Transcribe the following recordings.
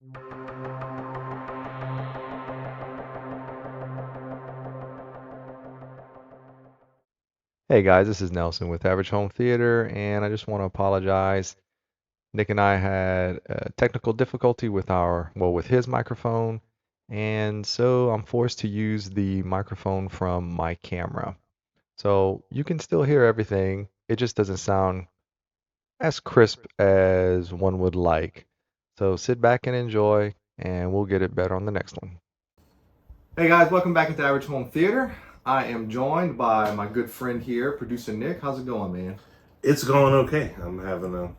Hey guys, this is Nelson with Average Home Theater, and I just want to apologize. Nick and I had technical difficulty with with his microphone, and so I'm forced to use the microphone from my camera. So you can still hear everything, it just doesn't sound as crisp as one would like. So sit back and enjoy, and we'll get it better on the next one. Hey guys, welcome back into Average Home Theater. I am joined by my good friend here, producer Nick. How's it going, man? It's going okay. I'm having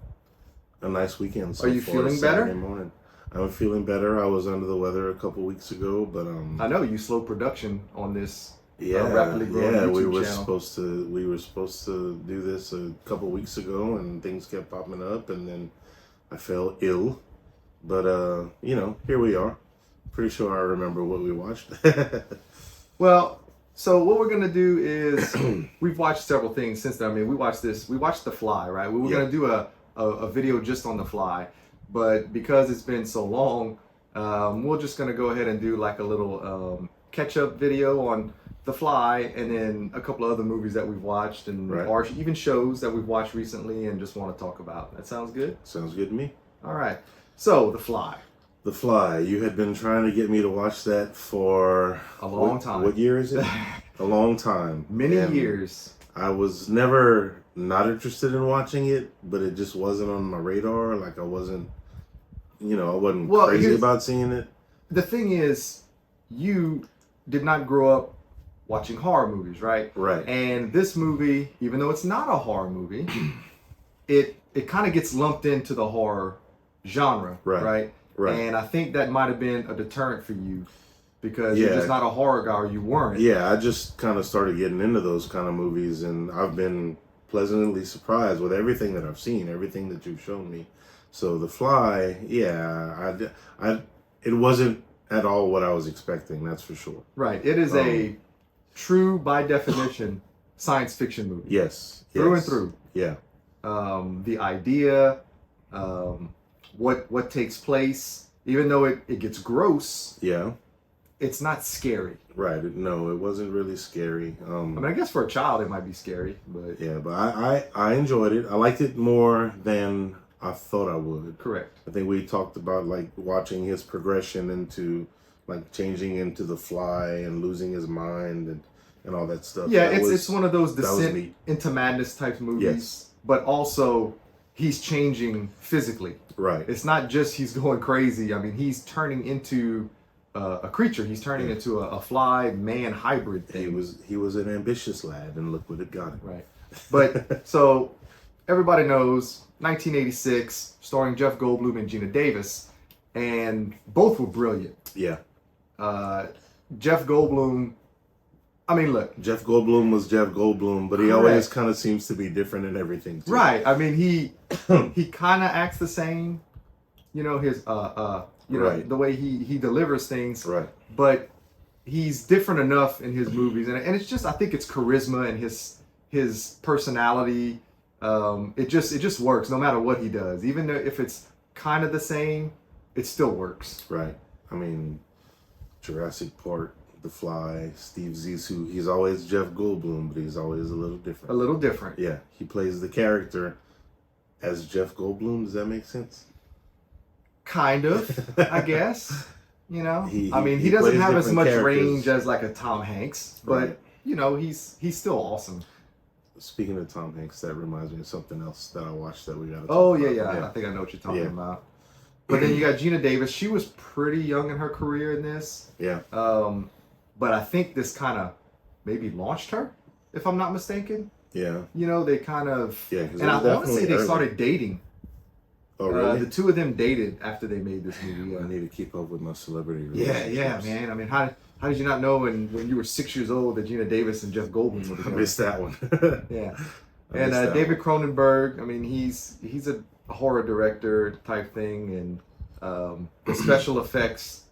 a nice weekend so Are you far. feeling Saturday better? morning. I'm feeling better. I was under the weather a couple weeks ago, but I know you slowed production on this yeah, rapidly growing yeah, YouTube channel. we were supposed to do this a couple weeks ago, and things kept popping up, and then I fell ill. But here we are. Pretty sure I remember what we watched. Well, so what we're gonna do is we've watched several things since then. I mean, we watched The Fly, right? We were Yeah. gonna do a video just on The Fly, but because it's been so long, we're just gonna go ahead and do like a little catch up video on The Fly, and then a couple of other movies that we've watched, and Right. or even shows that we've watched recently, and just want to talk about. That sounds good. Sounds good to me. All right. So The Fly. The Fly. You had been trying to get me to watch that for A long time. What year is it? A long time. Many And years. I was never not interested in watching it, but it just wasn't on my radar. Like I wasn't crazy about seeing it. The thing is, you did not grow up watching horror movies, right? Right. And this movie, even though it's not a horror movie, it kind of gets lumped into the horror genre, right? Right. And I think that might have been a deterrent for you because you're just not a horror guy, or you weren't. Yeah, I just kind of started getting into those kind of movies, and I've been pleasantly surprised with everything that I've seen, everything that you've shown me. So The Fly, yeah, it wasn't at all what I was expecting. That's for sure. Right. It is a true, by definition, science fiction movie. Yes. Through and through. Yeah. The idea, what takes place, even though it gets gross. Yeah. It's not scary. Right. No, it wasn't really scary. I mean, I guess for a child it might be scary, but yeah, but I enjoyed it. I liked it more than I thought I would. Correct. I think we talked about like watching his progression into like changing into the Fly and losing his mind and all that stuff. Yeah, it's one of those descent into madness type movies. Yes. But also he's changing physically. Right. It's not just he's going crazy. I mean, he's turning into a creature. He's turning into a fly man hybrid thing. He was an ambitious lad, and look what it got him. Right. But so everybody knows 1986, starring Jeff Goldblum and Gina Davis, and both were brilliant. Yeah. Jeff Goldblum. I mean, look. Jeff Goldblum was Jeff Goldblum, but he always kind of seems to be different in everything too. Right. I mean, he kind of acts the same. You know, his the way he delivers things. Right. But he's different enough in his movies, and it's just, I think it's charisma and his personality. It just works no matter what he does. Even if it's kind of the same, it still works. Right. I mean, Jurassic Park, The Fly, Steve Zissou. He's always Jeff Goldblum, but he's always a little different. A little different. Yeah. He plays the character as Jeff Goldblum. Does that make sense? Kind of, I guess. You know, he doesn't plays have as different much characters. range as like a Tom Hanks, but Right. you know, he's still awesome. Speaking of Tom Hanks, that reminds me of something else that I watched that we got to talk Oh about. yeah, I think I know what you're talking about. But then you got Gina Davis. She was pretty young in her career in this. Yeah. But I think this kind of maybe launched her, if I'm not mistaken. Yeah. You know, they kind of. Yeah. And I want to say they started dating. Oh really? The two of them dated after they made this movie. I need to keep up with my celebrity relationships. Yeah, man. I mean, how did you not know when you were 6 years old that Gina Davis and Jeff Goldblum were together? I missed that one. Yeah. And David Cronenberg, I mean, he's a horror director type thing, and the special effects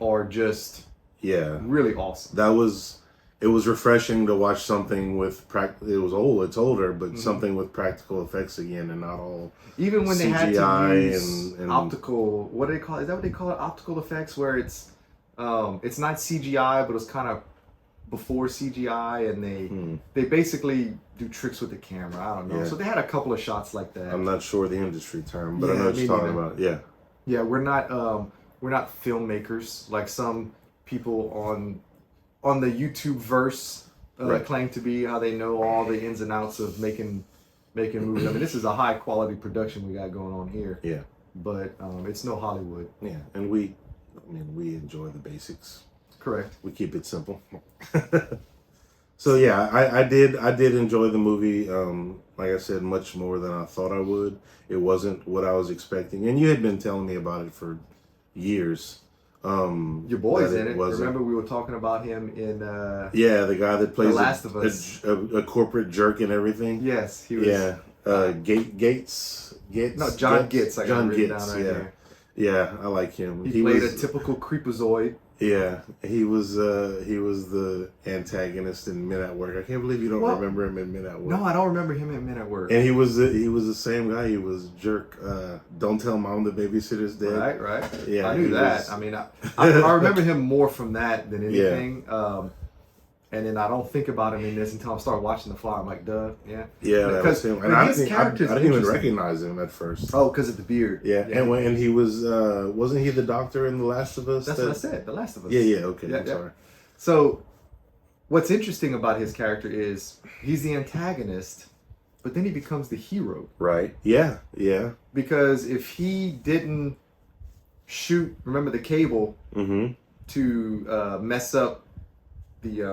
are just really awesome. That was it was refreshing to watch something with it was old, it's older, but Hmm. something with practical effects again and not all Even when they had to CGI use and optical, what do they call it? Is that what they call it? Optical effects, where it's not CGI, but it's kind of before CGI, and they basically do tricks with the camera. I don't know. yeah. So they had a couple of shots like that. I'm not sure the industry term, but I know Yeah, what me you're talking neither. about. Yeah, Yeah, we're not filmmakers like some people on the YouTube verse right. claim to be. How they know all the ins and outs of making movies. I mean, this is a high quality production we got going on here, Yeah, but it's no Hollywood. yeah, and I mean, we enjoy the basics. Correct. We keep it simple. So yeah, I did enjoy the movie. Like I said, much more than I thought I would. It wasn't what I was expecting, and you had been telling me about it for years. Your boy's That in it it. wasn't. Remember we were talking about him in Yeah, the guy that The plays Last of Us. a corporate jerk and everything. Yes, he was. Yeah, No, John Gitz. I got it John written down Gitz. right Yeah, here. yeah, I like him. He He played a was. typical creepazoid. Yeah, he was the antagonist in Men at Work. I can't believe you don't Well, remember him in Men at Work. no, I don't remember him in Men at Work. And he was the same guy. He was jerk. Don't tell mom the babysitter's dead. Right, right. Yeah, I knew he that. was- I mean, I remember him more from that than Yeah. anything. And then I don't think about him in this until I start watching The Fly. I'm like, duh, yeah. Yeah, that was him. And but I his didn't, character's I didn't even interesting. recognize him at first. Oh, because of the beard. Yeah, and he was wasn't he the doctor in The Last of Us? That's what I said. The Last of Us. Yeah, yeah. Okay, Yeah, I'm yeah. sorry. So, what's interesting about his character is he's the antagonist, but then he becomes the hero. Right. Yeah. Yeah. Because if he didn't shoot, remember the cable Mm-hmm. to mess up the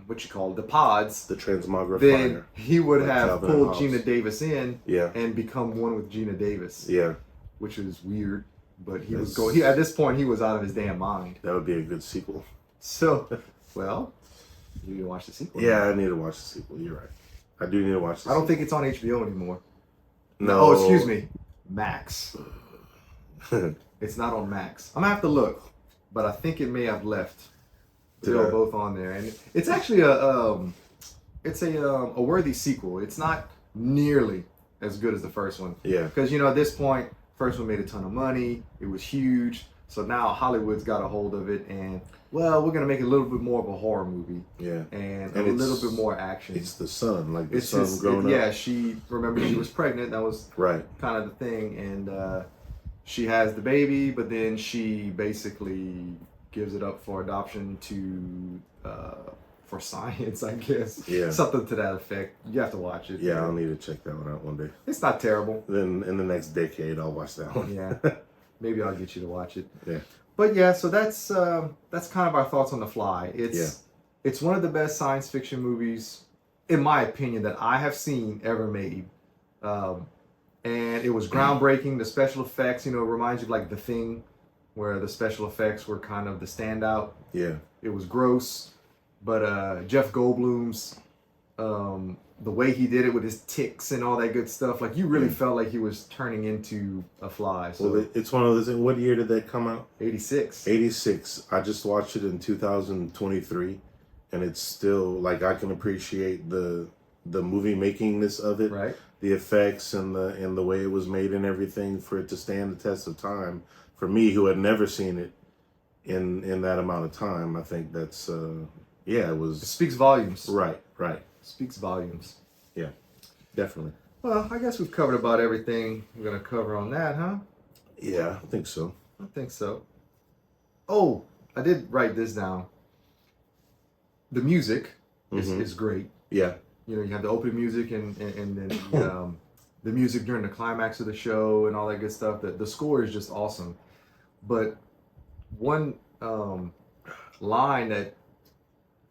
what you call it, the pods, The transmogrifier. then he would Like have Calvin pulled Hobbes. Gina Davis in Yeah. and become one with Gina Davis, Yeah. which is weird. But he was That's- going. At this point, he was out of his damn mind. That would be a good sequel. So, well, you need to watch the sequel. Yeah, I need to watch the sequel. You're right. I do need to watch the I don't think it's on HBO anymore. No. Oh, excuse me, Max. It's not on Max. I'm gonna have to look, but I think it may have left. Did They're I- both on there, and it's actually a worthy sequel. It's not nearly as good as the first one, Yeah. because at this point, first one made a ton of money. It was huge, so now Hollywood's got a hold of it, and well, we're gonna make it a little bit more of a horror movie Yeah. and And a it's- little bit more action. It's the son, like the It's son growing up. yeah. She was pregnant. That was Right. kind of the thing, and she has the baby, but then she basically gives it up for adoption for science, I guess. Yeah. Something to that effect. You have to watch it. Yeah, I'll need to check that one out one day. It's not terrible. Then in the next decade, I'll watch that one. Yeah. Maybe I'll get you to watch it. Yeah. But yeah, so that's kind of our thoughts on The Fly. It's one of the best science fiction movies, in my opinion, that I have seen ever made. And it was groundbreaking. The special effects, reminds you of like The Thing, where the special effects were kind of the standout. Yeah. It was gross, but Jeff Goldblum's the way he did it with his ticks and all that good stuff, like you really felt like he was turning into a fly. So Well, it's one of those. What year did that come out? 86. 86. I just watched it in 2023, and it's still like I can appreciate the movie makingness of it, Right. the effects and the way it was made and everything for it to stand the test of time. For me, who had never seen it in that amount of time, I think that's it It was speaks volumes. right. Speaks volumes. Yeah, definitely. Well, I guess we've covered about everything we're going to cover on that, huh? Yeah, I think so. I think so. Oh, I did write this down. The music is great. Yeah, You have the opening music and then the music during the climax of the show and all that good stuff. The score is just awesome. But one line that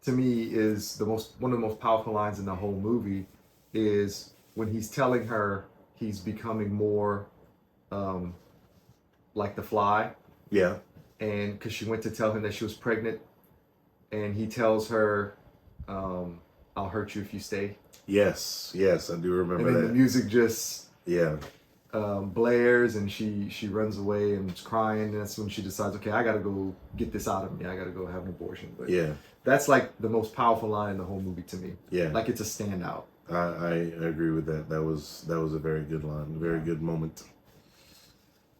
to me is one of the most powerful lines in the whole movie is when he's telling her he's becoming more like the fly, yeah, and because she went to tell him that she was pregnant, and he tells her, "I'll hurt you if you stay." yes, I do And remember then the that. music just Yeah, blares and she runs away and is crying. And that's when she decides, okay, I got to go get this out of me. I got to go have an abortion. But Yeah. that's like the most powerful line in the whole movie to me. Yeah. Like it's a standout. I agree with that. That was a very good line, a very good moment.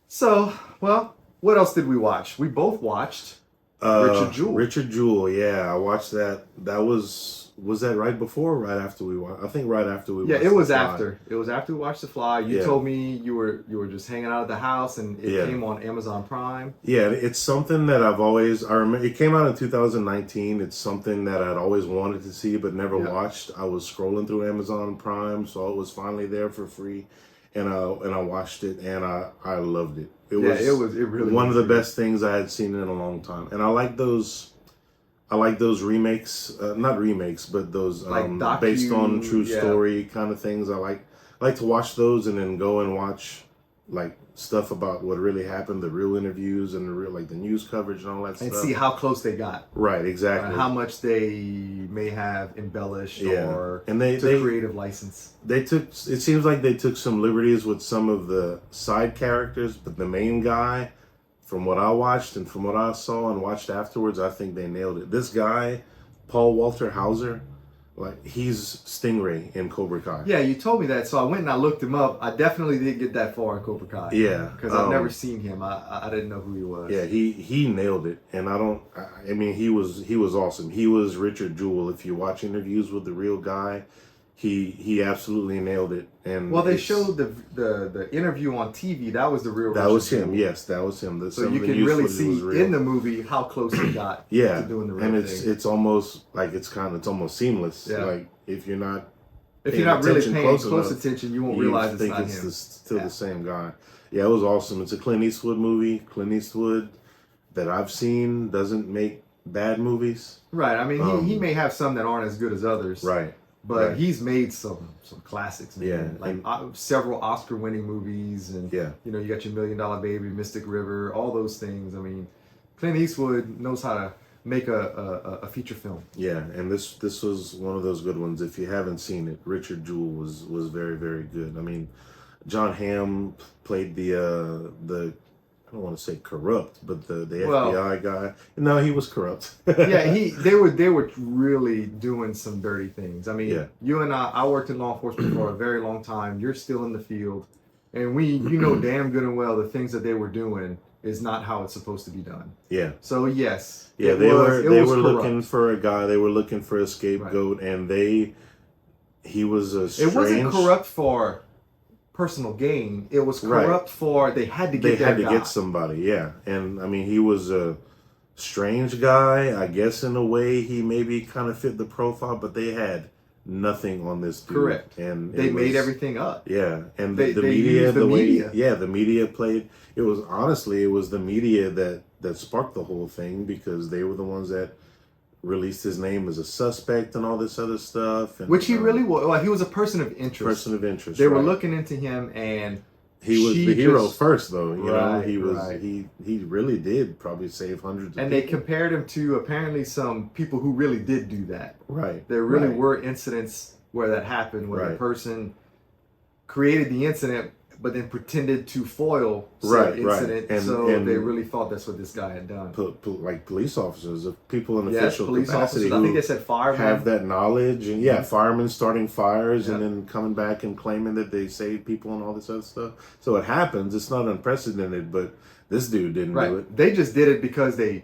So, well, what else did we watch? We both watched Richard Jewell. Richard Jewell, yeah, I watched that. That was that right before or right after we watched? I think right after we. Yeah, watched it was The Fly. after. It was after we watched The Fly. You Yeah. told me you were just hanging out at the house, and it Yeah. came on Amazon Prime. Yeah, it's something that I've always. I remember it came out in 2019. It's something that I'd always wanted to see but never watched. I was scrolling through Amazon Prime, so it was finally there for free, and I watched it, and I loved it. It really one was of the good. best things I had seen in a long time, and I like those. I like those remakes, not remakes, but those Like based on true yeah. story kind of things. I like to watch those and then go and watch like stuff about what really happened, the real interviews and the real like the news coverage and all that And stuff. see how close they got. Right, exactly. How much they may have embellished or and they creative license. They took. It seems like they took some liberties with some of the side characters, but the main guy, from what I watched and from what I saw and watched afterwards, I think they nailed it. This guy, Paul Walter Hauser, like he's Stingray in Cobra Kai. Yeah, you told me that, so I went and I looked him up. I definitely didn't get that far in Cobra Kai. Yeah, because I've never seen him. I didn't know who he was. Yeah, he nailed it, and I mean, he was awesome. He was Richard Jewell. If you watch interviews with the real guy, he absolutely nailed it. And well, they showed the interview on TV. That was the real. That was him. Yes, that was him. So you can really see in the movie how close he got. Yeah, to doing the real and thing. it's almost like it's almost seamless. Yeah. Like if you're not really paying close enough, attention, you won't realize it's not him. Still the same guy. Yeah, it was awesome. It's a Clint Eastwood movie. Clint Eastwood that I've seen doesn't make bad movies. Right. I mean, he may have some that aren't as good as others. Right. But he's made some classics, man. Yeah, like several Oscar-winning movies, and you know, you got your $1 Million Baby, Mystic River, all those things. I mean, Clint Eastwood knows how to make a feature film. Yeah, and this was one of those good ones. If you haven't seen it, Richard Jewell was very, very good. I mean, John Hamm played the I don't want to say corrupt, but the FBI guy. No, he was corrupt. Yeah, they were really doing some dirty things. I mean, you and I worked in law enforcement for a very long time. You're still in the field, and you know damn good and well the things that they were doing is not how it's supposed to be done. Yeah. So yes. Yeah, they were looking for a guy. They were looking for a scapegoat, and he was a strange. It wasn't corrupt for personal gain. It was corrupt for they had to get somebody. Yeah, and I mean he was a strange guy. I guess in a way he maybe kind of fit the profile, but they had nothing on this dude. Correct. And they made everything up. Yeah, and the media, the media. The media played. It was the media that sparked the whole thing because they were the ones that released his name as a suspect and all this other stuff. And, which he really was. Well, he was a person of interest. They were looking into him, and he was the hero first, though. You know, he was right. he really did probably save hundreds of and people. they compared him to apparently some people who really did do that. Right. There really were incidents where that happened, where the person created the incident but then pretended to foil said incident, and they really thought that's what this guy had done. Like police officers, people in official police capacity, officers. I think they said firemen have that knowledge, and firemen starting fires and then coming back and claiming that they saved people and all this other stuff. So it happens. It's not unprecedented, but this dude didn't do it. They just did it because they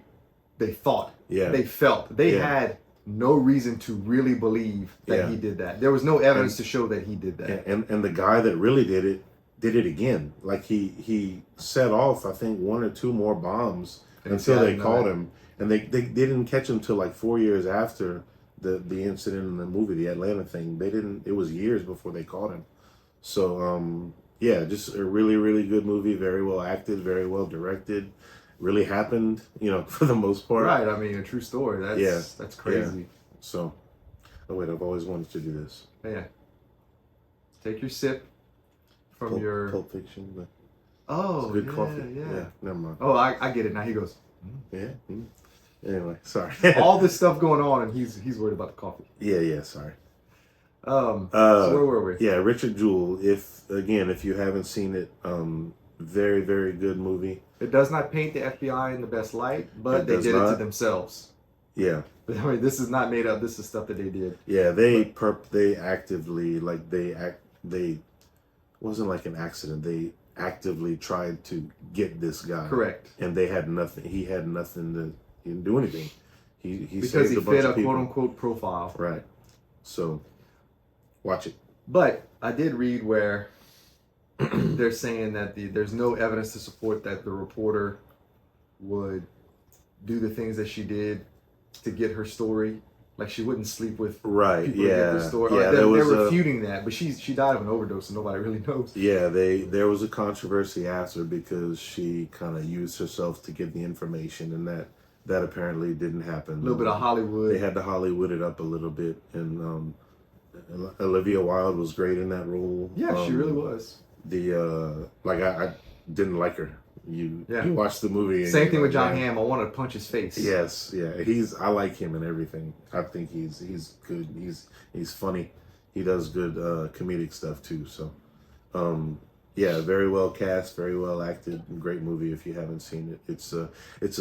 thought, they felt, they had no reason to really believe that he did that. There was no evidence to show that he did that. And the guy that really did it again. Like he set off, I think, 1 or 2 more bombs until they caught him, and they didn't catch him till like 4 years after the incident in the movie, the Atlanta thing. They didn't. It was years before they caught him. So just a really, really good movie. Very well acted, very well directed. Really happened, for the most part. Right. I mean, a true story. That's crazy. Yeah. So, wait, I've always wanted to do this. Yeah. Take your sip. From your Pulp Fiction, but it's good coffee. Yeah, never mind. Oh, I get it now. He goes. Yeah. Anyway, sorry. All this stuff going on, and he's worried about the coffee. Yeah. Sorry. So where were we? Yeah, Richard Jewell. If you haven't seen it, very very good movie. It does not paint the FBI in the best light, but It they does did it to not. themselves. Yeah, I mean, this is not made up. This is stuff that they did. yeah. But They actively they wasn't like an accident. They actively tried to get this guy. correct. And they had nothing. He had nothing to. He didn't do anything. He Because saved he a bunch fit a of people. quote unquote profile. Right. So, watch it. But I did read where they're saying that there's no evidence to support that the reporter would do the things that she did to get her story. Like she wouldn't sleep with Right. people to get Yeah. the story. Yeah. Like There they're was refuting that, but she died of an overdose, and nobody really knows. Yeah, there was a controversy after because she kind of used herself to get the information, and that apparently didn't happen. A little bit of Hollywood. They had to Hollywood it up a little bit, and Olivia Wilde was great in that role. Yeah, she really was. I didn't like her. You watched the movie. And Same thing with John Hamm. I wanted to punch his face. Yes, yeah. I like him and everything. I think he's good. He's funny. He does good comedic stuff too. So, yeah, very well cast, very well acted. Great movie if you haven't seen it. It's a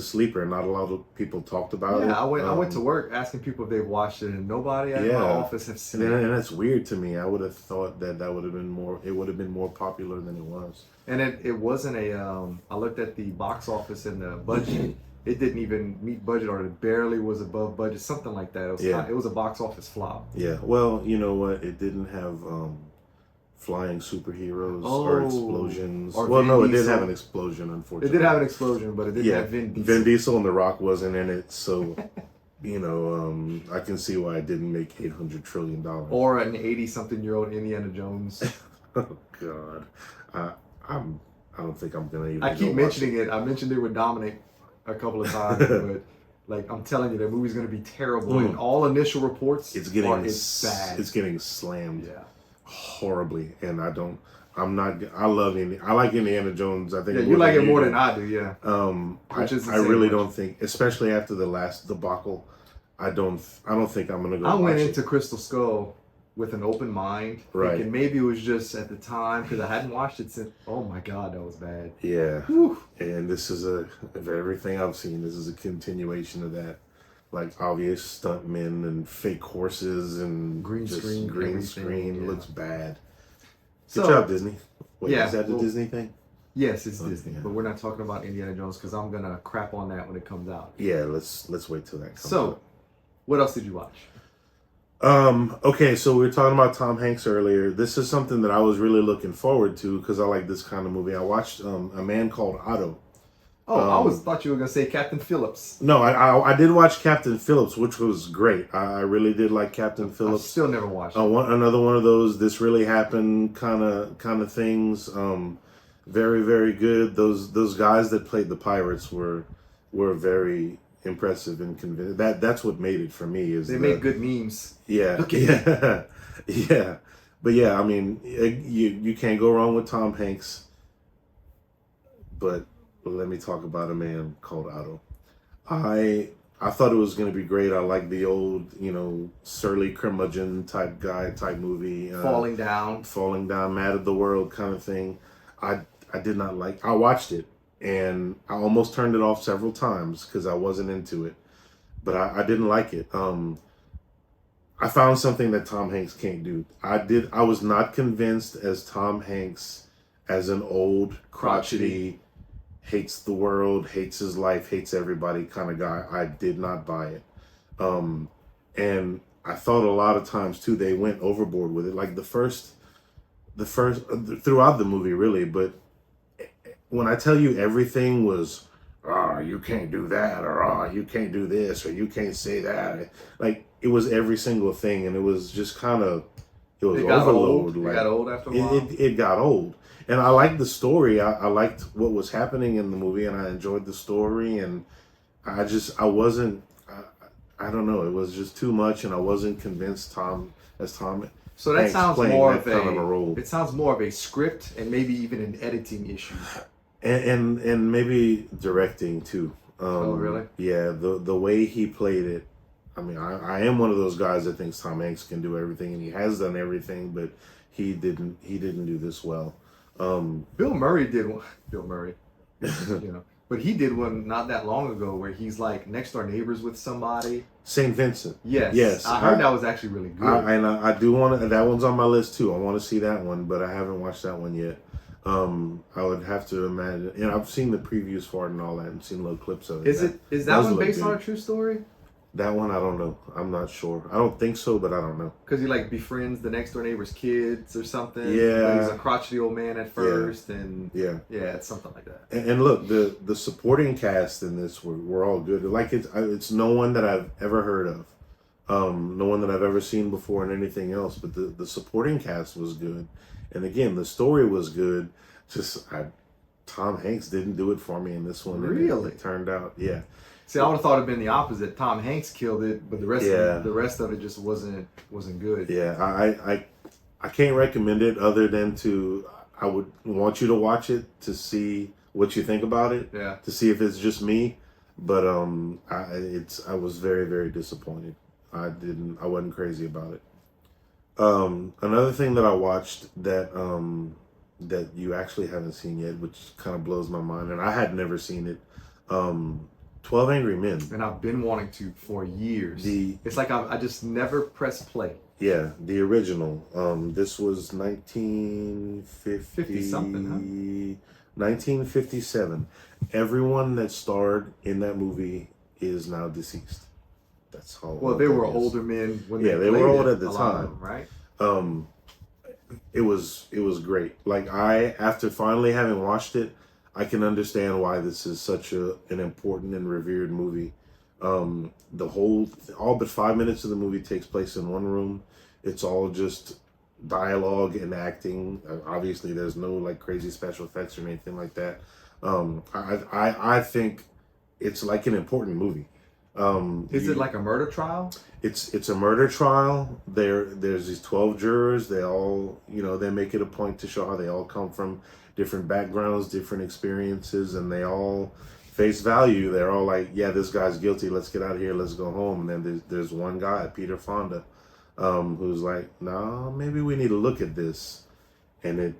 sleeper. Not a lot of people talked about it. Yeah, I went to work asking people if they've watched it, and nobody at my office have seen it. And that's weird to me. I would have thought that would have been more. It would have been more popular than it was. And it wasn't a. I looked at the box office and the budget. It didn't even meet budget, or it barely was above budget, something like that. It was a box office flop. Yeah. Well, you know what? It didn't have flying superheroes or explosions. It did have an explosion, unfortunately. It did have an explosion, but it didn't have Vin Diesel. Vin Diesel and The Rock wasn't in it, so I can see why it didn't make $800 trillion. Or an 80-something-year-old Indiana Jones. Oh God, I don't think I'm gonna even. I keep mentioning it. I mentioned it with Dominic a couple of times, but like I'm telling you, that movie's gonna be terrible. And all initial reports, it's bad. It's getting slammed. Yeah. Horribly, and I like Indiana Jones. I think you like it more than I do. Yeah. I really don't think, especially after the last debacle, I don't think I'm gonna go. I went into Crystal Skull with an open mind, right? Thinking maybe it was just at the time because I hadn't watched it since. Oh my God, that was bad. Yeah. Whew. And this is of everything I've seen. This is a continuation of that. Like obvious stuntmen and fake horses and green screen. Yeah. Looks bad. Good So, job, Disney. Wait, yeah, is that the Disney thing? Yes, it's Disney, yeah. but we're not talking about Indiana Jones because I'm gonna crap on that when it comes out. Yeah, let's wait till that comes So, out. what else did you watch? Okay, so we were talking about Tom Hanks earlier. This is something that I was really looking forward to because I like this kind of movie. I watched A Man Called Otto. Oh, thought you were gonna say Captain Phillips. No, I did watch Captain Phillips, which was great. I really did like Captain Phillips. I still never watched it. Another one of those "this really happened" kind of things. Very very good. Those guys that played the pirates were very impressive and convincing. That's what made it for me. Is they make good memes. Yeah, yeah. But yeah, I mean, you can't go wrong with Tom Hanks. But let me talk about A Man Called Otto. I thought it was going to be great. I like the old, surly curmudgeon type movie. Falling down, mad at the world kind of thing. I did not like. I watched it and I almost turned it off several times because I wasn't into it. But I didn't like it. I found something that Tom Hanks can't do. I was not convinced as Tom Hanks as an old crotchety, hates the world, hates his life, hates everybody kind of guy. I did not buy it. And I thought a lot of times too, they went overboard with it. Like the first throughout the movie really, but when I tell you everything was, you can't do that, or you can't do this, or you can't say that. Like it was every single thing, and it was just kind of, it was overload. It got old after a while. It got old. And I liked the story. I liked what was happening in the movie, and I enjoyed the story. And I wasn't. I don't know. It was just too much, and I wasn't convinced. Tom. So that Hanks sounds playing more that of kind of a role. It sounds more of a script and maybe even an editing issue. And maybe directing too. Oh really? Yeah. The way he played it, I mean, I am one of those guys that thinks Tom Hanks can do everything, and he has done everything, but he didn't do this well. Bill Murray did one. Bill Murray, you know, but he did one not that long ago where he's like next door neighbors with somebody. St. Vincent. Yes, I heard that was actually really good. I do want to. That one's on my list too. I want to see that one, but I haven't watched that one yet. I would have to imagine, and I've seen the previews for it and all that, and seen little clips of it. Is that one based on a true story? That one, I don't know. I'm not sure. I don't think so, but I don't know. Because he like befriends the next door neighbor's kids or something. Yeah. But he's a crotchety old man at first, and yeah, it's something like that. And look, the supporting cast in this were all good. Like it's no one that I've ever heard of, no one that I've ever seen before in anything else. But the supporting cast was good, and again, the story was good. Just Tom Hanks didn't do it for me in this one. Really, it turned out, yeah. See, I would have thought it'd been the opposite. Tom Hanks killed it, but the rest of it just wasn't good. Yeah, I can't recommend it other than I would want you to watch it to see what you think about it. Yeah. To see if it's just me, but I was very, very disappointed. I wasn't crazy about it. Another thing that I watched that you actually haven't seen yet, which kind of blows my mind, and I had never seen it. 12 Angry Men. And I've been wanting to for years. It's like I just never press play. Yeah, the original. This was 1950 something, huh? 1957. Everyone that starred in that movie is now deceased. That's how. Well, they were older men when they were old at the time, them, right? It was great. Like after finally having watched it, I can understand why this is such an important and revered movie. All but 5 minutes of the movie takes place in one room. It's all just dialogue and acting. Obviously, there's no like crazy special effects or anything like that. I think it's like an important movie. Is it like a murder trial? It's a murder trial. There's these 12 jurors. They all, they make it a point to show how they all come from different backgrounds, different experiences, and they all face value. They're all like, yeah, this guy's guilty. Let's get out of here. Let's go home. And then there's one guy, Peter Fonda, who's like, no, maybe we need to look at this. And it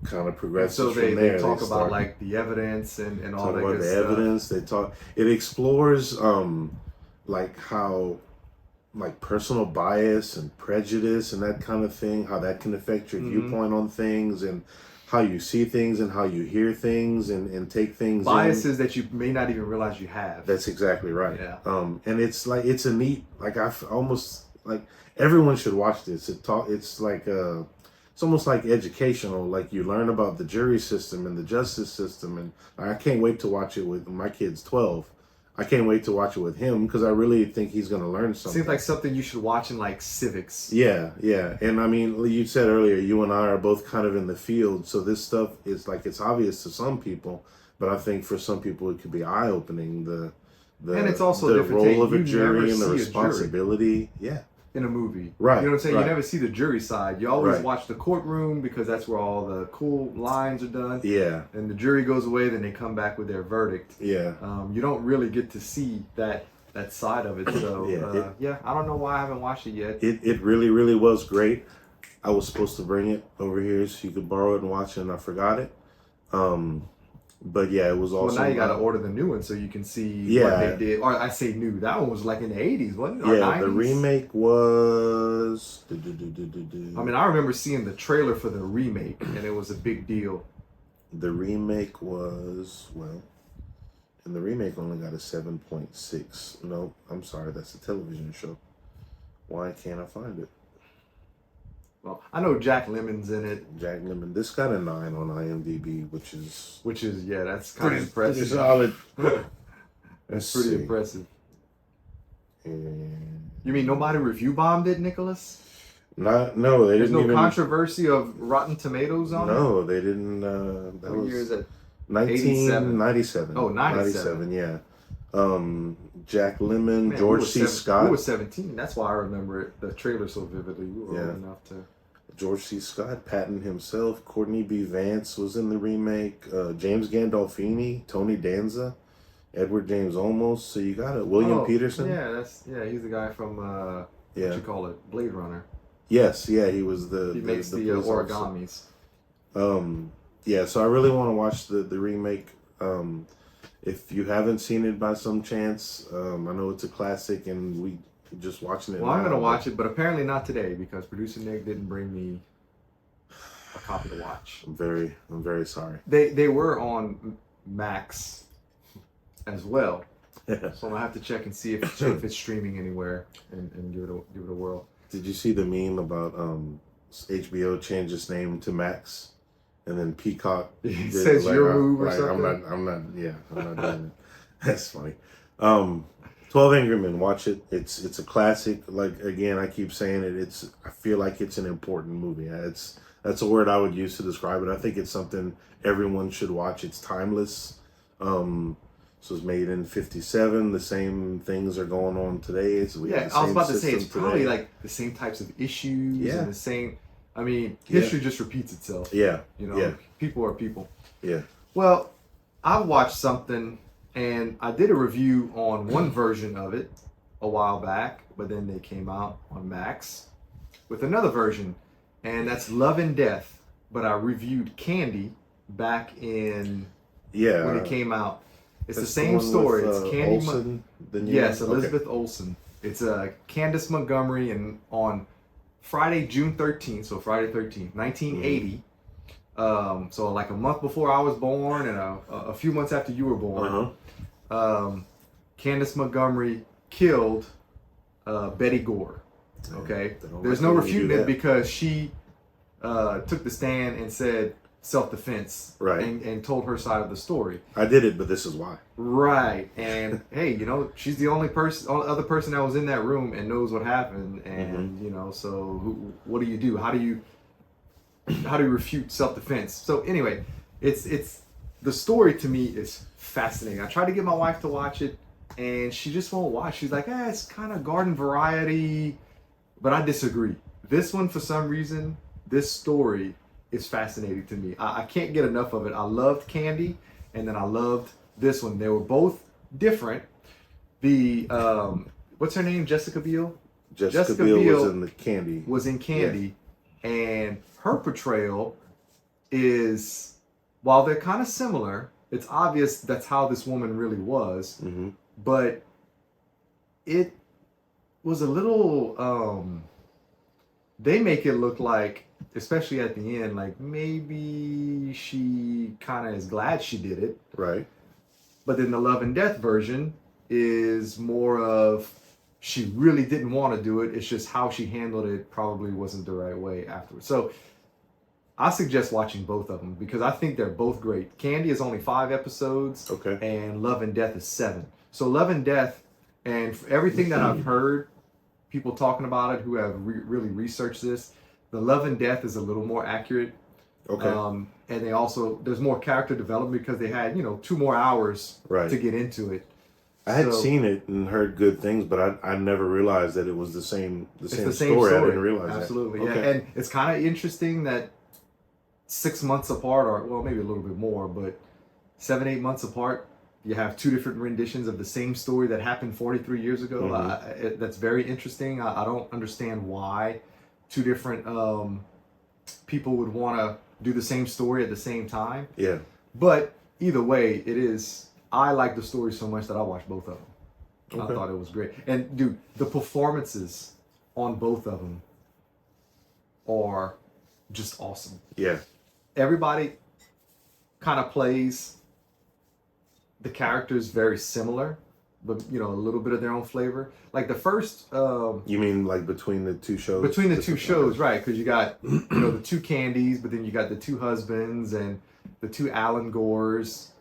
kind of progresses so from there. They talk about like the evidence and all that good stuff. Evidence. It explores like how like personal bias and prejudice and that kind of thing, how that can affect your viewpoint on things and how you see things and how you hear things and take things biases that you may not even realize you have. That's exactly right. Yeah. And it's like it's a neat, like I almost like everyone should watch this. It's almost like educational, like you learn about the jury system and the justice system, and I can't wait to watch it with my kid's 12. I can't wait to watch it with him because I really think he's going to learn something. Seems like something you should watch in like civics. Yeah. And I mean, you said earlier, you and I are both kind of in the field, so this stuff is like it's obvious to some people, but I think for some people it could be eye-opening. And it's also the a different role of a you jury and the never see a responsibility. Yeah. In a movie, right? You know what I'm saying? Right. You never see the jury side. You always watch the courtroom because that's where all the cool lines are done. Yeah. And the jury goes away, then they come back with their verdict. Yeah. You don't really get to see that side of it. So I don't know why I haven't watched it yet. It really, really was great. I was supposed to bring it over here so you could borrow it and watch it, and I forgot it. But yeah, it was also. Well, now you got to order the new one so you can see what they did. Or I say new. That one was like in the 80s, wasn't it? Or 90s? The remake was. I mean, I remember seeing the trailer for the remake, and it was a big deal. The remake was, and the remake only got a 7.6. No, I'm sorry, that's a television show. Why can't I find it? Well, I know Jack Lemmon's in it. Jack Lemmon. This got a 9 on IMDb, which is that's kind of impressive. Pretty solid. That's pretty impressive. And you mean nobody review bombed it, Nicholas? No, they There's didn't. No controversy of Rotten Tomatoes on it. No, they didn't. That what was year is it? 1997. Oh, 97. Yeah. Jack Lemmon, George C. Scott. We were 17. That's why I remember it, the trailer so vividly. We were old enough to. George C. Scott, Patton himself, Courtney B. Vance was in the remake. James Gandolfini, Tony Danza, Edward James Olmos. So you got it. William Peterson. Yeah, he's the guy from what you call it, Blade Runner. Yes, yeah, he was the he makes the origamis. Yeah, so I really want to watch the remake. If you haven't seen it by some chance, I know it's a classic, and we just watching it. Well, I'm gonna watch it, but apparently not today because producer Nick didn't bring me a copy to watch. I'm very sorry. They were on Max as well, so I'm gonna have to check and see if it's streaming anywhere and give it a whirl. Did you see the meme about HBO changed its name to Max, and then Peacock it says like, your move or something? I'm not doing it. That's funny. 12 Angry Men, watch it. It's a classic. Like, again, I keep saying it. I feel like it's an important movie. That's a word I would use to describe it. I think it's something everyone should watch. It's timeless. So it's made in '57. The same things are going on today. So I was about to say it's probably like the same types of issues and the same. I mean, history just repeats itself. Yeah, people are people. Yeah. Well, I watched something, and I did a review on one version of it a while back, but then they came out on Max with another version, and that's Love and Death. But I reviewed Candy back in when it came out. It's the same story. It's Candy Olsen, yes, Elizabeth Olsen. It's Candace Montgomery, and on Friday, June 13th, so Friday 13th, 1980. So like a month before I was born, and a few months after you were born. Candace Montgomery killed Betty Gore. Okay, there's no refuting it because she took the stand and said self-defense, right, and told her side of the story. I did it, but this is why. Right, and hey, she's the only other person that was in that room and knows what happened, and so what do you do? How do you refute self-defense? So anyway, it's the story to me is fascinating. I tried to get my wife to watch it, and she just won't watch. She's like, it's kind of garden variety, but I disagree. This one, for some reason, this story is fascinating to me. I can't get enough of it. I loved Candy, and then I loved this one. They were both different. The what's her name? Jessica Biel. Jessica Biel was in the Candy. Was in Candy, and her portrayal is, while they're kind of similar, it's obvious that's how this woman really was. Mm-hmm. But it was a little. They make it look like, especially at the end, like maybe she kind of is glad she did it. Right. But then the Love and Death version is more of she really didn't want to do it. It's just how she handled it probably wasn't the right way afterwards. So I suggest watching both of them because I think they're both great. Candy is only 5 episodes. Okay. And Love and Death is 7. So Love and Death, and everything that I've heard, people talking about it who have really researched this, the Love and Death is a little more accurate. Okay. And they also, there's more character development because they had, 2 more hours to get into it. I had seen it and heard good things, but I never realized that it was the same story. I didn't realize Absolutely, that. Yeah. Okay. And it's kind of interesting that 6 months apart, or well, maybe a little bit more, but 7-8 months apart, you have 2 different renditions of the same story that happened 43 years ago. Mm-hmm. That's very interesting. I don't understand why 2 different people would want to do the same story at the same time. Yeah. But either way, it is. I like the story so much that I watched both of them. Okay. I thought it was great. And dude, the performances on both of them are just awesome. Yeah. Everybody kind of plays the characters very similar, but a little bit of their own flavor. Like the first you mean like between the 2 shows? Between the 2 shows, right, because you got the 2 Candys, but then you got the 2 husbands and the 2 Alan Gores.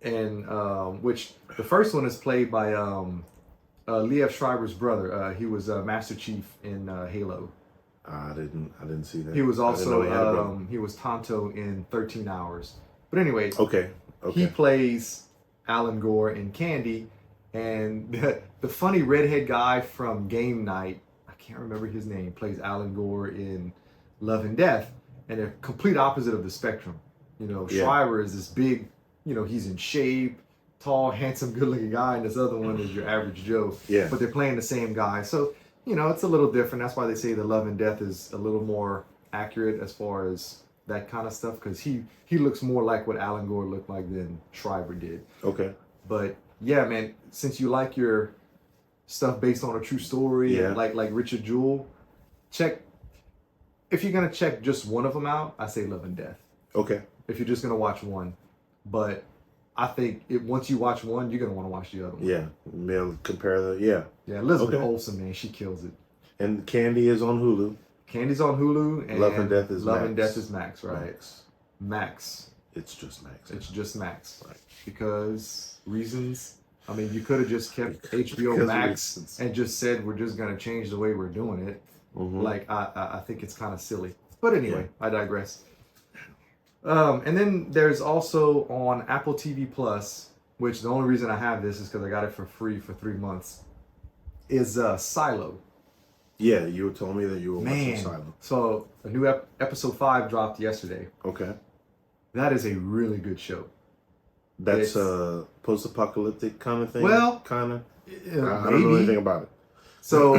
And which the first one is played by Liev Schreiber's brother. He was Master Chief in Halo. I didn't see that. He was also he was Tonto in 13 Hours. But anyway, okay. He plays Alan Gore in Candy, and the funny redhead guy from Game Night, I can't remember his name, plays Alan Gore in Love and Death, and they're complete opposite of the spectrum. Schreiber is this big. He's in shape, tall, handsome, good-looking guy, and this other one is your average Joe. Yeah. But they're playing the same guy, so it's a little different. That's why they say the Love and Death is a little more accurate as far as that kind of stuff, because he looks more like what Alan Gore looked like than Shriver did. Okay. But yeah, man, since you like your stuff based on a true story, Yeah. like Richard Jewell, if you're gonna check just one of them out, I say Love and Death. Okay. If you're just gonna watch one, but I think once you watch one, you're gonna want to watch the other one. Yeah. We'll compare the Yeah, Elizabeth Okay. Olsen, man, she kills it. And Candy is on Hulu. Candy's on Hulu, and Love and Death is Love Max. and Death is Max, right? Max. Max. It's just Max. It's just Max. Right. Because reasons. I mean, you could have just kept HBO Because Max reasons. and just said we're just gonna change the way we're doing it. Mhm. Like I think it's kind of silly. But anyway, I digress. And then there's also on Apple TV Plus, which the only reason I have this is because I got it for free for 3 months, is Silo. Yeah, you told me that you were watching Man, Silent. so a new episode 5 dropped yesterday. Okay. That is a really good show. That's a post-apocalyptic kind of thing? Well, kind of? I don't know maybe. anything about it. So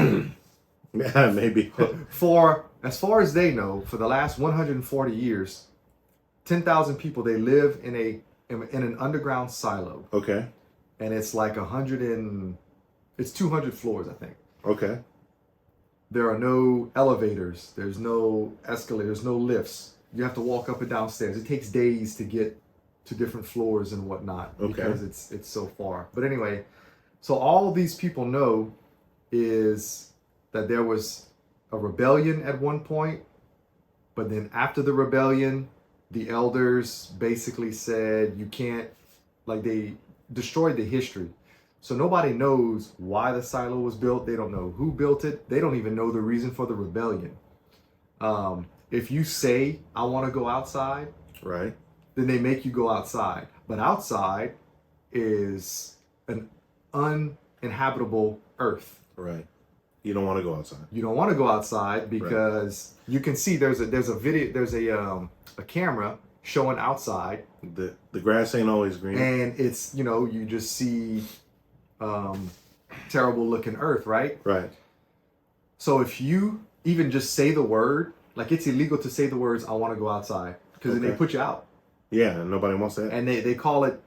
Yeah, maybe. for as far as they know, for the last 140 years, 10,000 people, they live in an underground silo, Okay. and it's like 200 floors, I think. Okay. There are no elevators, there's no escalators, no lifts. You have to walk up and down stairs. It takes days to get to different floors and whatnot because it's so far. But anyway, so all these people know is that there was a rebellion at one point, but then after the rebellion, the elders basically said you can't, like they destroyed the history. So nobody knows why the silo was built. They don't know who built it. They don't even know the reason for the rebellion. If you say, I want to go outside, Right. then they make you go outside. But outside is an uninhabitable earth. Right. You don't want to go outside. You don't want to go outside because you can see there's a camera showing outside, The grass ain't always green. and it's you just see terrible looking earth, right? Right. So if you even just say the word, like it's illegal to say the words "I want to go outside" because then they Okay. put you out, Yeah, and nobody wants that. and they call it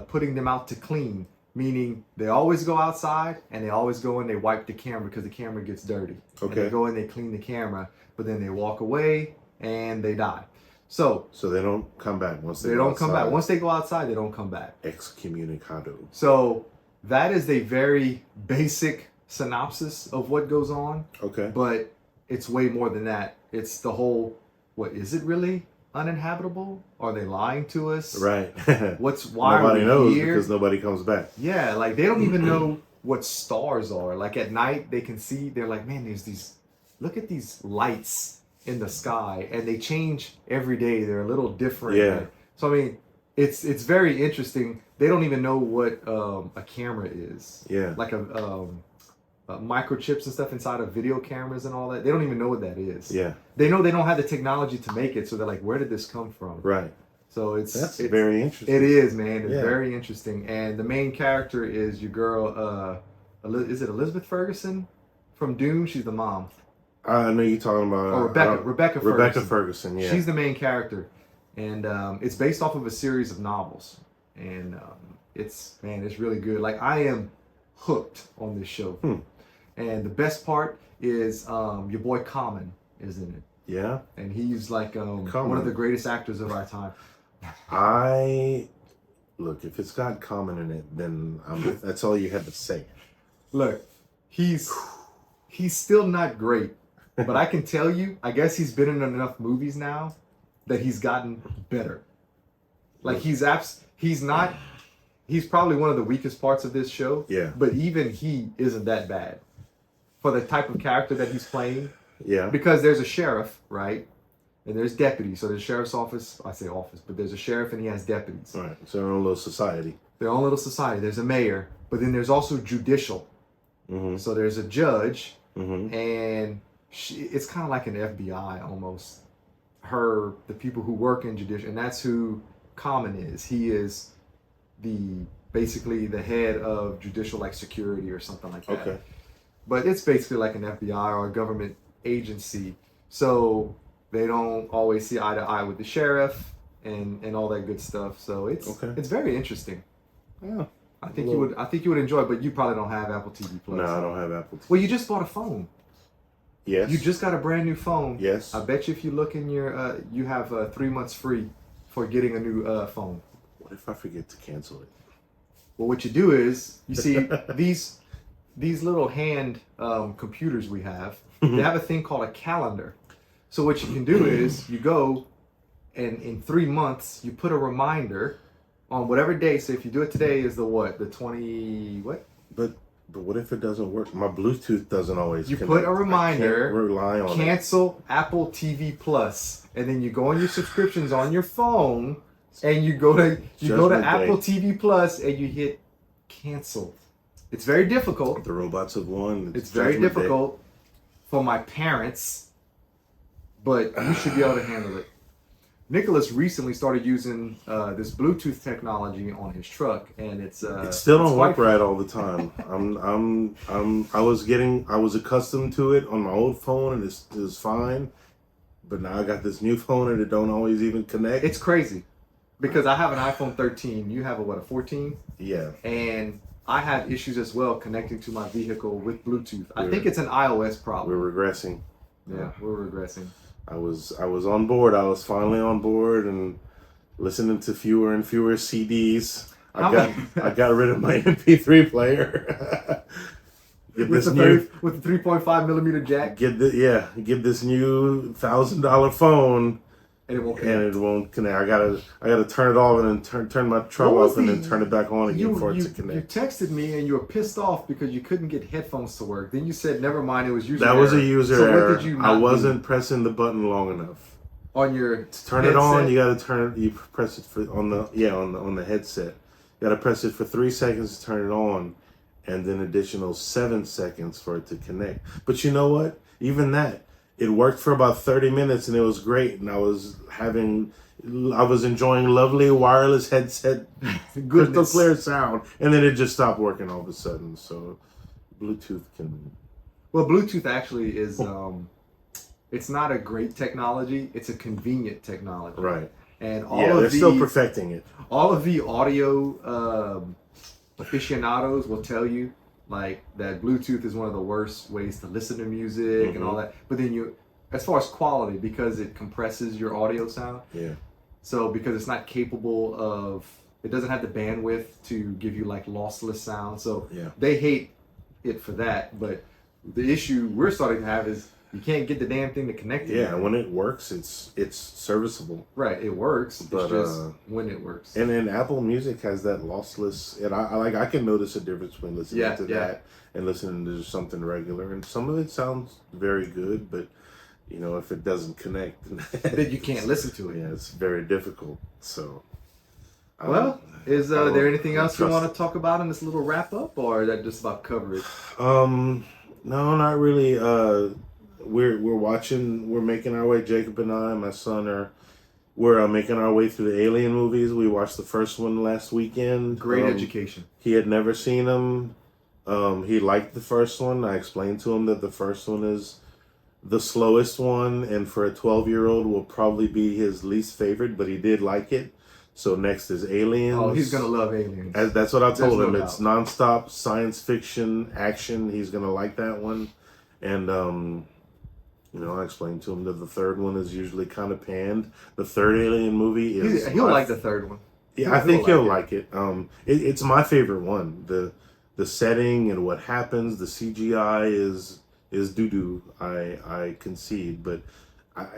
putting them out to clean, meaning they always go outside and they always go and they wipe the camera because the camera gets dirty. And Okay. they go and they clean the camera, but then they walk away and they die. So they don't come back once they go don't come back. outside. Once they go outside, they don't come back. Excommunicado. So that is a very basic synopsis of what goes on, Okay. but it's way more than that. It's the whole, what is it really uninhabitable? Are they lying to us? Right. Why nobody are we knows here? because nobody comes back. Yeah, like they don't even know what stars are. Like at night they can see, they're like, man, look at these lights in the sky, and they change every day. They're a little different. Yeah. So I mean, it's very interesting. They don't even know what a camera is. Yeah. Like a microchips and stuff inside of video cameras and all that. They don't even know what that is. Yeah. They know they don't have the technology to make it, so they're like, where did this come from? Right. So it's very interesting. It is, man. It's Yeah. very interesting. And the main character is your girl, is it Elizabeth Ferguson from Doom? She's the mom. I know you're talking about Rebecca Ferguson. Rebecca Ferguson. Yeah. She's the main character. And it's based off of a series of novels. And it's really good. Like I am hooked on this show. And the best part is your boy Common is in it. Yeah. And he's like one of the greatest actors of our time. Look, if it's got Common in it, then that's all you had to say. Look, he's still not great, but I can tell you, I guess he's been in enough movies now that he's gotten better. Like he's probably one of the weakest parts of this show. Yeah. But even he isn't that bad for the type of character that he's playing. Yeah. Because there's a sheriff, right? And there's deputies. So there's a sheriff's office. I say office, but there's a sheriff and he has deputies. All right. So their own little society. Their own little society. There's a mayor, but then there's also judicial. Mm-hmm. So there's a judge, Mm-hmm. and it's kind of like an FBI almost. The people who work in judicial, and that's who Common is. He is the basically the head of judicial like security or something like that. Okay. But it's basically like an FBI or a government agency. So they don't always see eye to eye with the sheriff and all that good stuff. So it's very interesting. Yeah. I think you would enjoy it, but you probably don't have Apple TV Plus. No, I don't have Apple TV. Well, you just bought a phone. Yes. You just got a brand new phone. Yes. I bet you if you look in your you have 3 months free for getting a new phone. What if I forget to cancel it? Well, what you do is you see these little hand computers we have. They have a thing called a calendar. So what you can do is you go and in 3 months you put a reminder on whatever day. So if you do it today is the 20 what? But what if it doesn't work? My Bluetooth doesn't always You connect. put a reminder, I can't rely on cancel Apple TV Plus, and then you go on your subscriptions on your phone, and you go to Apple TV Plus, and you hit cancel. It's very difficult. The robots have won. It's very difficult for my parents, but you should be able to handle it. Nicholas recently started using this Bluetooth technology on his truck, and it still don't work right all the time. I was accustomed to it on my old phone, and it was fine. But now I got this new phone, and it don't always even connect. It's crazy because I have an iPhone 13. You have a 14? Yeah. And I have issues as well connecting to my vehicle with Bluetooth. I think it's an iOS problem. We're regressing. Yeah, we're regressing. I was on board. I was finally on board and listening to fewer and fewer CDs. I got rid of my MP3 player. With the 3.5 millimeter jack. Get this new $1,000 phone. And it won't connect. I gotta turn it off and then turn my truck off and then turn it back on again for it to connect. You texted me and you were pissed off because you couldn't get headphones to work. Then you said, "Never mind, it was user error." That was a user error. What did you not I wasn't pressing the button long enough. On your to turn headset? It on, you gotta turn it. You press it on the headset. You gotta press it for 3 seconds to turn it on, and then additional 7 seconds for it to connect. But you know what? Even that. It worked for about 30 minutes and it was great. And I was enjoying lovely wireless headset, crystal clear sound. And then it just stopped working all of a sudden. So Bluetooth can... Well, Bluetooth actually is, it's not a great technology. It's a convenient technology. Right. And they're still perfecting it. All of the audio aficionados will tell you like that Bluetooth is one of the worst ways to listen to music and all that. But then as far as quality, because it compresses your audio sound. Yeah. So because it's not capable of, it doesn't have the bandwidth to give you like lossless sound. So they hate it for that. But the issue we're starting to have is you can't get the damn thing to connect to. Yeah, when it works, it's serviceable. Right, it works. But, it's just when it works. And then Apple Music has that lossless, and I can notice a difference between listening to that and listening to something regular. And some of it sounds very good, but if it doesn't connect, then you can't listen to it. Yeah, it's very difficult. So, well, is there anything else you want to talk about in this little wrap up, or is that just about cover it? No, not really. We're making our way. Jacob and I, my son, we're making our way through the Alien movies. We watched the first one last weekend. Great education. He had never seen them. He liked the first one. I explained to him that the first one is the slowest one, and for a 12-year-old will probably be his least favorite, but he did like it. So next is Aliens. Oh, he's gonna love Aliens. That's what I told him. It's nonstop science fiction action. He's gonna like that one, and I explained to him that the third one is usually kind of panned. The third Alien movie is... He'll like the third one. Yeah, I think he'll like it. It's my favorite one. The setting and what happens, the CGI is doo-doo. I concede, but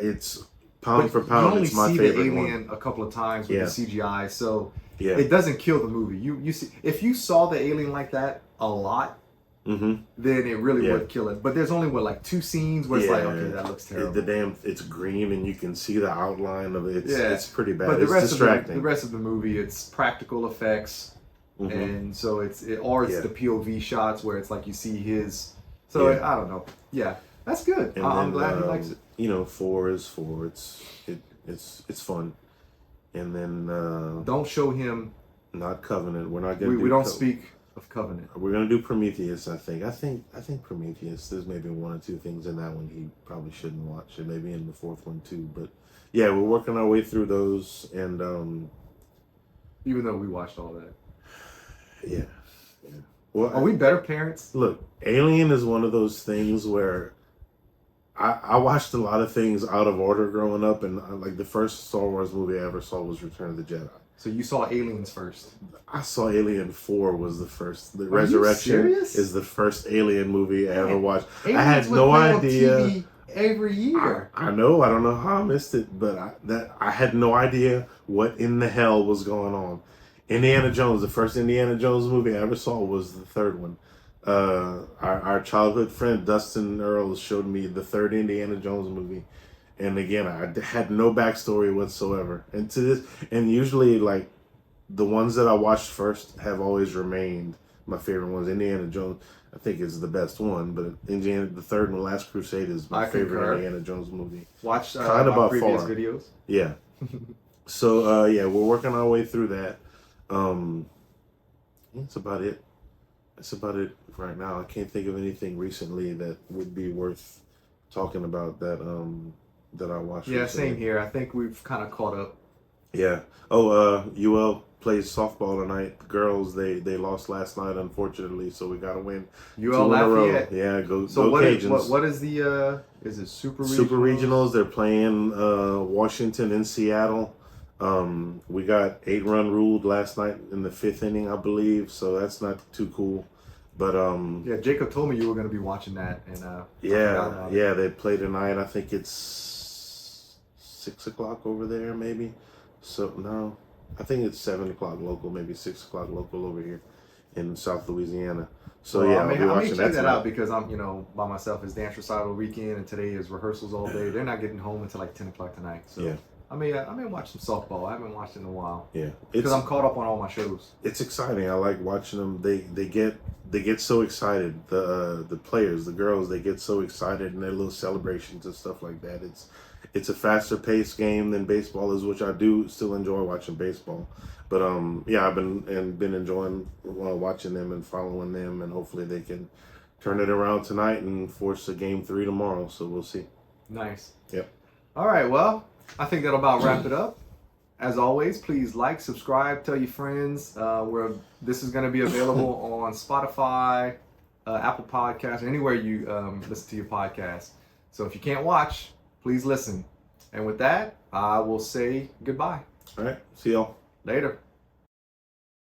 it's pound for pound. It's my favorite one. You only see the Alien a couple of times with the CGI, so Yeah. It doesn't kill the movie. You see, if you saw the alien like that a lot, then it really would kill it. But there's only like 2 scenes where it's like, okay, that looks terrible. It's green and you can see the outline of it. It's pretty bad. But it's distracting. The rest of the movie, it's practical effects, and so it's the POV shots where it's like you see his. So I don't know. Yeah, that's good. I'm glad he likes it. 4 is 4. It's fun. And then don't show him Not Covenant. We're not gonna We don't speak of Covenant. We're gonna do Prometheus. I think Prometheus. There's maybe one or two things in that one he probably shouldn't watch, and maybe in the fourth one too. But yeah, we're working our way through those, and even though we watched all that. Yeah. Well, are we better parents? Look, Alien is one of those things where I watched a lot of things out of order growing up, and like the first Star Wars movie I ever saw was Return of the Jedi. So you saw Aliens first? I saw Alien 4 was the first. The Resurrection is the first Alien movie I ever watched. Aliens I had no idea. On TV every year. I know. I don't know how I missed it, but I had no idea what in the hell was going on. Indiana Jones, the first Indiana Jones movie I ever saw was the third one. Our childhood friend Dustin Earls showed me the third Indiana Jones movie, and again I had no backstory whatsoever. And to this, and usually like the ones that I watched first have always remained my favorite ones. Indiana Jones, I think, is the best one, but Indiana, the third one, Last Crusade, is my favorite Indiana Jones movie. Watch kind of my previous videos. Yeah. So yeah, we're working our way through that. That's about it. That's about it right now. I can't think of anything recently that would be worth talking about that that I watched. Yeah, recently. Same here. I think we've kind of caught up. Yeah. Oh, UL plays softball tonight. The girls, they lost last night, unfortunately, so we got to win. UL Lafayette. Yeah, go what Cajuns. What is the is it Super Regionals? Super Regionals. They're playing Washington and Seattle. We got 8-run ruled last night in the 5th inning, I believe, so that's not too cool. But yeah, Jacob told me you were going to be watching that, and yeah, they play tonight. I think it's 6:00 over there, maybe. So no, I think it's 7:00 local, maybe 6:00 local over here in South Louisiana. So well, yeah, I may check that out because I'm by myself. It's dance recital weekend, and today is rehearsals all day. They're not getting home until like 10:00 tonight. So yeah. I may watch some softball. I haven't watched it in a while. Yeah, because I'm caught up on all my shows. It's exciting. I like watching them. They get so excited. The players, the girls, they get so excited in their little celebrations and stuff like that. It's a faster paced game than baseball is, which I do still enjoy watching baseball. But yeah, I've been enjoying watching them and following them, and hopefully they can turn it around tonight and force a game 3 tomorrow. So we'll see. Nice. Yep. All right. Well, I think that'll about wrap it up. As always, please like, subscribe, tell your friends. This is going to be available on Spotify, Apple Podcasts, anywhere you listen to your podcast. So if you can't watch, please listen. And with that, I will say goodbye. All right. See y'all. Later.